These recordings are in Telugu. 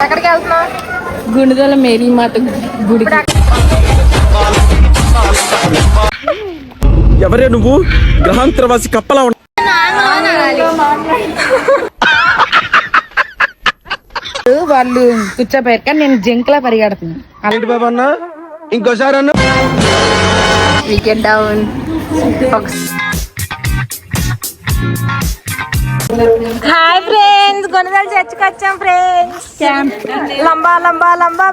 ఎక్కడికి వెళ్తున్నావు? గుణదల మేరీ మాత గుడి. ఎవరే నువ్వు? గ్రహాంతరవాసి కప్పలా ఉన్నా. వాళ్ళు కూర్చోపోయారు కానీ నేను జంక్లా పరిగెడుతున్నాను. బాబా అన్న ఇంకోసారి అన్న వీకెండ్ డౌన్. హాయ్ ఫ్రెండ్స్, గొనగల్ చర్చికి వచ్చాం ఫ్రెండ్స్. లంబా లంబా లంబా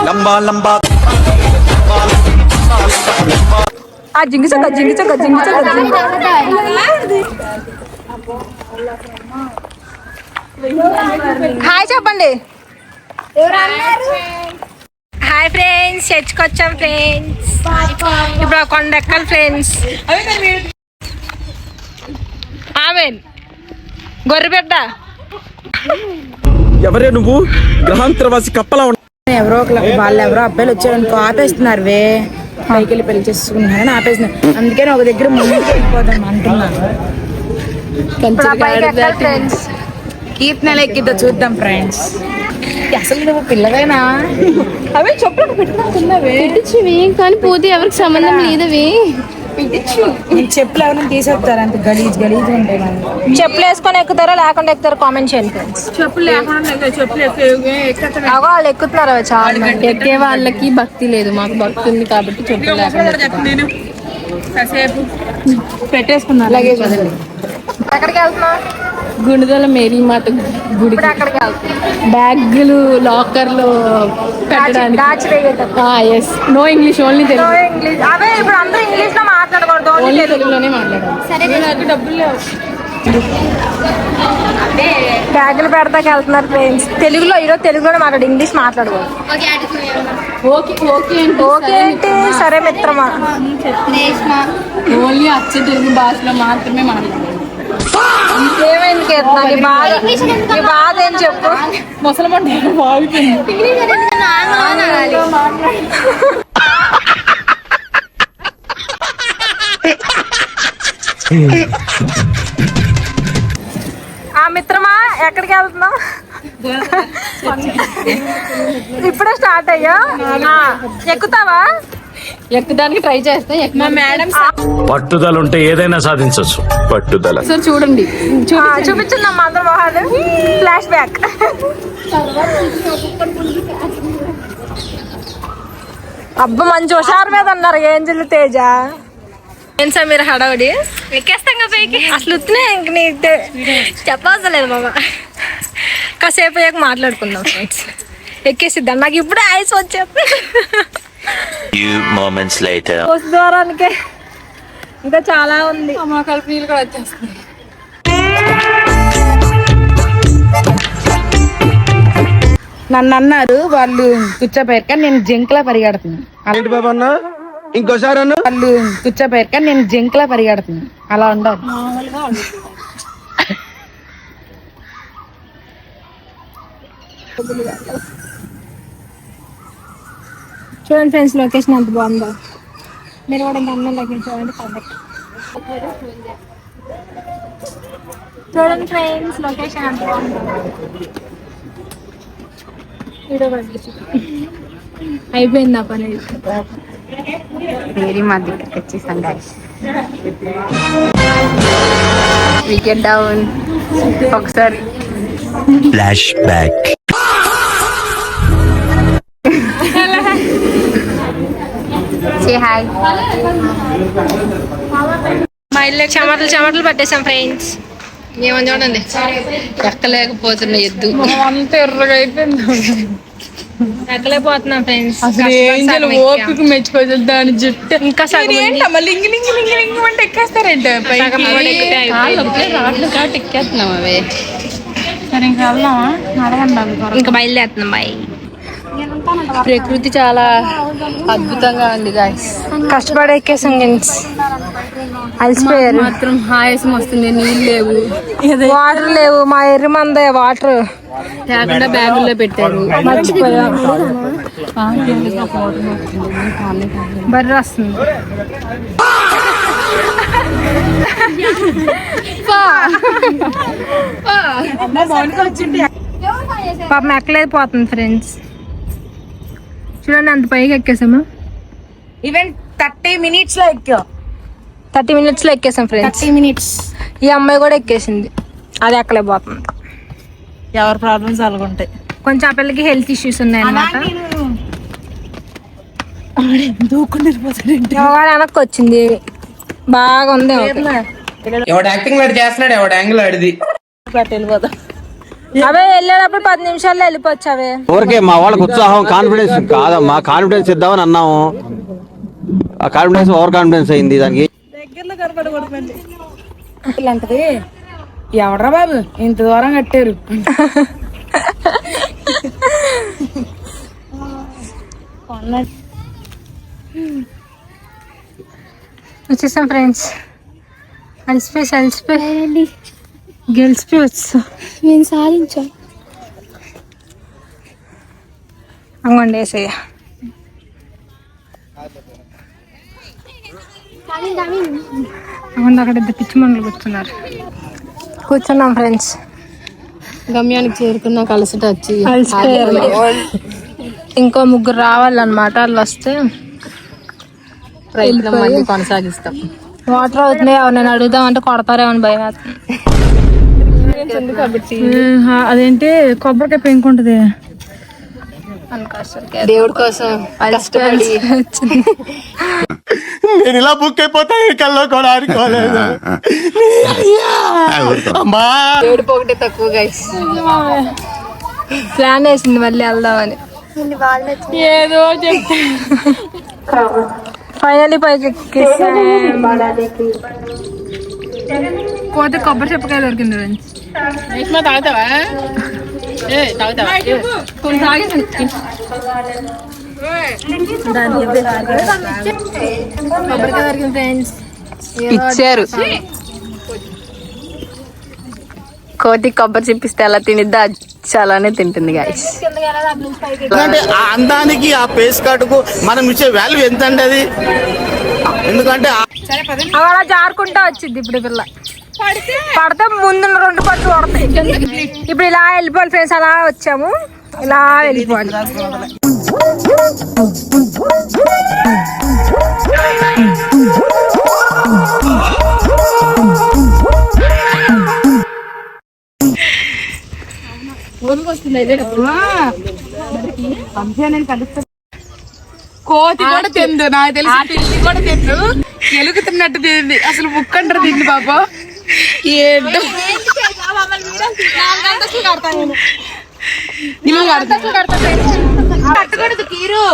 లంబా లంబా ఆ జింగి చక్క జింగి చక్క జింగి చక్క హాయ్ చెప్పండి. హాయ్ ఫ్రెండ్స్, చర్చికి వచ్చాం ఫ్రెండ్స్. ఇప్పుడు ఆ కొండ ఎక్కాలి ఫ్రెండ్స్. ఆమెన్ గొర్రెబిడ్డ. ఎవరే నువ్వు? గ్రహాంతరవాసి కప్పలా ఉన్నా. ఎవరో వాళ్ళు ఎవరో అబ్బాయిలు వచ్చారనుకో ఆపేస్తున్నారు. పైకి వెళ్ళి పెళ్లి చేసుకున్నారని ఆపేస్తున్నారు. అందుకని ఒక దగ్గర ముందుకు వెళ్ళిపోదాం అంటున్నాను. కీర్తనలు ఎక్కిద్దా చూద్దాం ఫ్రెండ్స్. అసలు నువ్వు పిల్లవేనా? అవే చెప్పులు పెట్టుకున్నావే కానీ పోతే ఎవరికి సంబంధం లేదవి. చెప్పులు ఎవరైనా తీసేస్తారు. అంత గలీజ్ గలీజ్ ఉంటాయి. చెప్పులు వేసుకొని ఎక్కుతారా లేకుండా ఎక్కుతారా కామెంట్ చేయండి ఫ్రెండ్స్. చెప్పులు లేకుండా అగో వాళ్ళు ఎక్కుతున్నారు అవి చాలా. ఎక్కే వాళ్ళకి భక్తి లేదు, మాకు భక్తి ఉంది కాబట్టి చెప్పులు లేకుండా పెట్టేసుకున్నారు. లగేజ్ ఎక్కడికి వెళ్తున్నావు? గుణదల మేరీ మాత గుడి. ఇప్పుడు ఎక్కడికి వెళ్తున్నావు? బ్యాగులు లాకర్లు పెట్టడానికి. దాచి వేయటం. Yes, no English, only Telugu. English అవే ఇప్పుడు అందరూ ఇంగ్లీష్ లో మాట్లాడకూడదు, ఓన్లీ తెలుగులోనే మాట్లాడాలి. నాకు డబ్బులు లేవు. బ్యాగులు పెడతాకి వెళ్తున్నారు ఫ్రెండ్స్. తెలుగులో ఈరోజు తెలుగులోనే మాట్లాడు, ఇంగ్లీష్ మాట్లాడకూడదు. ఓకే ఓకే ఓకే ఏంటి? సరే మిత్రమా. ఓన్లీ అచ్చ తెలుగు భాషలో మాత్రమే మాట్లాడాలి. ఏమైంది కేతన? నీ బాధ ఏం చెప్పు. ముసలమంటే ఆ మిత్రమా ఎక్కడికి వెళ్తున్నావు? ఇప్పుడే స్టార్ట్ అయ్యా. ఎక్కుతావా? ఎక్కడానికి ట్రై చేస్తా. మా మేడం పట్టుదల ఉంటే ఏదైనా సాధించవచ్చు. పట్టుదల. సార్ చూడండి, చూపించిందమ్మా అందరు మొహాలు. Flash back. అబ్బ మంచి హుషారు మీద అన్నారు ఏంజల్ తేజ. ఏం సార్ మీరు హడావుడి ఎక్కేస్తాం కదా పైకి. అసలు ఉత్తినే ఇంక నీకు చెప్పవసలేదు బాబా. కాసేపు అయ్యాక మాట్లాడుకుందాం ఫ్రెండ్స్. ఎక్కేసిద్దాం. నాకు ఇప్పుడే ఐస్ వచ్చేది. ద్వారానికే ఇంకా చాలా ఉంది. మా కడుపు నీళ్ళు కూడా వచ్చేస్తుంది. నన్ను అన్నారు వాళ్ళు కూర్చోపోయారు కానీ నేను జంక్లా పరిగెడుతున్నాను. బాబా అన్న ఇంకోసారి అన్న వాళ్ళు కూర్చోపోయారు కానీ నేను జంక్లా పరిగెడుతున్నాను. అలా ఉండాలి. చూడండి ఫ్రెండ్స్, లొకేషన్ ఎంత బాగుందో. మీరు కూడా ఇంకా అన్న లొకేషన్ చూడండి. చూడండి ఫ్రెండ్స్, లొకేషన్ ఎంత బాగుందో. అయిపోయింది నా పని. మేరీ మా దగ్గరికి వచ్చేసాం గాయ్స్. Weekend down. ఒకసారి ఫ్లాష్ బ్యాక్. హాయ్. మా ఇల్లు చెమటలు పట్టేసాం ఫ్రెండ్స్. ఏమని చూడండి, ఎక్కలేకపోతున్న ఎద్దు అంత ఎర్రగా అయిపోయింది. ఎక్కలేకపోతున్నాం ఫ్రెండ్స్. ఓపిక మెచ్చుకోవచ్చు. దాని జుట్టు ఇంకా అంటే ఎక్కేస్తారంటే ఎక్కేస్తున్నాం అవే. సరే ఇంకా వెళ్దామా? అడగండి. ఇంకా బయలుదేరుతున్నాం. బాయ్. ప్రకృతి చాలా అద్భుతంగా ఉంది గాయ్స్. కష్టపడి ఎక్కేసాం ఫ్రెండ్స్. అలసిపోయారు. మాత్రం ఆయాసం వస్తుంది. నీళ్ళు లేవు, వాటర్ లేవు. మా ఎర్రి మందే వాటర్ లేకుండా బ్యాగుల్లో పెట్టారు. మర్చిపోయాం. బర్రె వస్తుంది. వచ్చింది పాపం ఎక్కలేదు పోతుంది ఫ్రెండ్స్. చూడండి అంత పైకి ఎక్కేసాము. ఈవెన్ 30 minutes లో ఎక్కా. 30 minutes లో ఎక్కేసాం ఫ్రెండ్స్. 30 minutes. ఈ అమ్మాయి కూడా ఎక్కేసింది, అది ఎక్కలేకపోతుంది. ఎవరి ప్రాబ్లమ్స్ అలాగుంటాయి. కొంచెం ఆ పిల్లకి హెల్త్ ఇష్యూస్ ఉన్నాయన్నమాట. వెనక్కి వచ్చింది, బాగా ఉంది. ఎవడు యాక్టింగ్ లాడి చేస్తున్నాడు, ఎవడు యాంగిల్ ఆడిది. అవే వెళ్ళేటప్పుడు 10 నిమిషాల్లో వెళ్ళిపోవచ్చు. అవే ఊరికే మా వాళ్ళకి ఉత్సాహం కాన్ఫిడెన్స్ కాదమ్మా, కాన్ఫిడెన్స్ ఇద్దామని అన్నాము. ఆ కాన్ఫిడెన్స్ ఓవర్ కాన్ఫిడెన్స్ అయింది దానికి. అంటది ఎవడ్రా బాబు ఇంత దూరం కట్టారు. వచ్చేసాం ఫ్రెండ్స్. అలసిపోయి గెలిచిపోయి వచ్చా. నేను సాధించాను. అవ్వండి వేసయ్య. అవ్వండి అక్కడ ఇద్దరు పిచ్చి మండలు కూర్చున్నాం ఫ్రెండ్స్. గమ్యానికి చేరుకున్నాక అలసట వచ్చి అలసిపోయారు. ఇంకో 3 రావాలన్నమాట. వాళ్ళు వస్తే ప్రయత్నం మళ్ళీ కొనసాగిస్తాం. వాటర్ అవుతున్నాయి, నేను అడుగుదామంటే కొడతారేమని భయం వేస్తుంది. అదేంటి కొబ్బరికాయ పెంకుంటది. దేవుడి కోసం కష్టపడి నేను ఇలా బుక్ అయిపోతా కల్లో కూడా ఆడుకోలేదు. దేవుడి పోగటే తక్కువ గైస్. ప్లాన్ వేసింది మళ్ళీ వెళ్దామని. ఏదో చెప్తే ఫైనల్లీ పైకి పోతే కొబ్బరి చెప్పకాయ దొరికింది. తాగుతావా? ఇచ్చారు. కోతి కొబ్బరి చెప్పిస్తే ఎలా తినిద్దా చాలానే తింటుంది గాయస్. ఎందుకంటే ఆ అందానికి ఆ పేస్ కార్డుకు మనం ఇచ్చే వాల్యూ ఎంత అండి అది. ఎందుకంటే అలా జారుకుంటా వచ్చింది. ఇప్పుడు పిల్ల పడితే ముందు 2 పట్లు పడతాయి. ఇప్పుడు ఇలా వెళ్ళిపోవాలి ఫ్రెండ్స్. అలా వచ్చాము, ఇలా వెళ్ళిపోవాలి. కోతి కూడా తిందు, నాకు తెలిసి పిల్లి కూడా తిందు. ఎలుగుతున్నట్టు తింది. అసలు ముక్కంటారు తింది బాబా. ఏంటో కట్టకూడదు కీరు.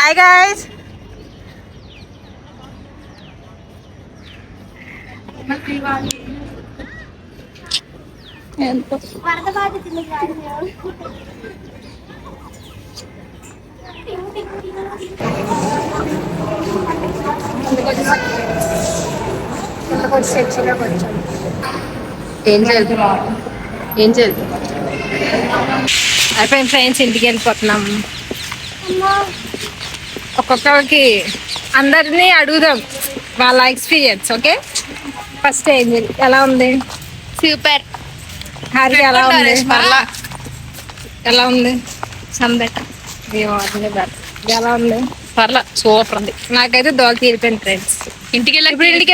Hi guys. ఏం చేయాలి అయిపోయింది ఫ్రెండ్స్, ఇంటికి వెళ్ళిపోతున్నాం. ఒక్కొక్కరికి అందరినీ అడుగుదాం వాళ్ళ ఎక్స్పీరియన్స్. ఓకే, ఫస్ట్ ఏంజెల్ ఎలా ఉంది? సూపర్. హారిక ఎలా ఉంది? ఎలా ఉంది? సందట్ ఎలా ఉంది? పర్లా సూపర్ ఉంది. నాకైతే దోల తీరిపోయింది ఫ్రెండ్స్. ఇంటికి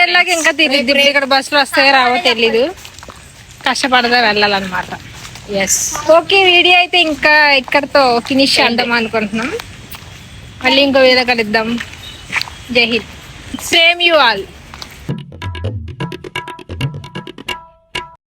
వెళ్ళాక ఇంకా తెలియదు. ఇప్పుడు ఇక్కడ బస్సులు వస్తాయో రావో తెలీదు, కష్టపడదా వెళ్ళాలన్నమాట. ఎస్. ఓకే, వీడియో అయితే ఇంకా ఇక్కడతో ఫినిష్ చేద్దాం అనుకుంటున్నాం. మళ్ళీ ఇంకో వీడియో కలుద్దాం. జై హింద్. Same you all.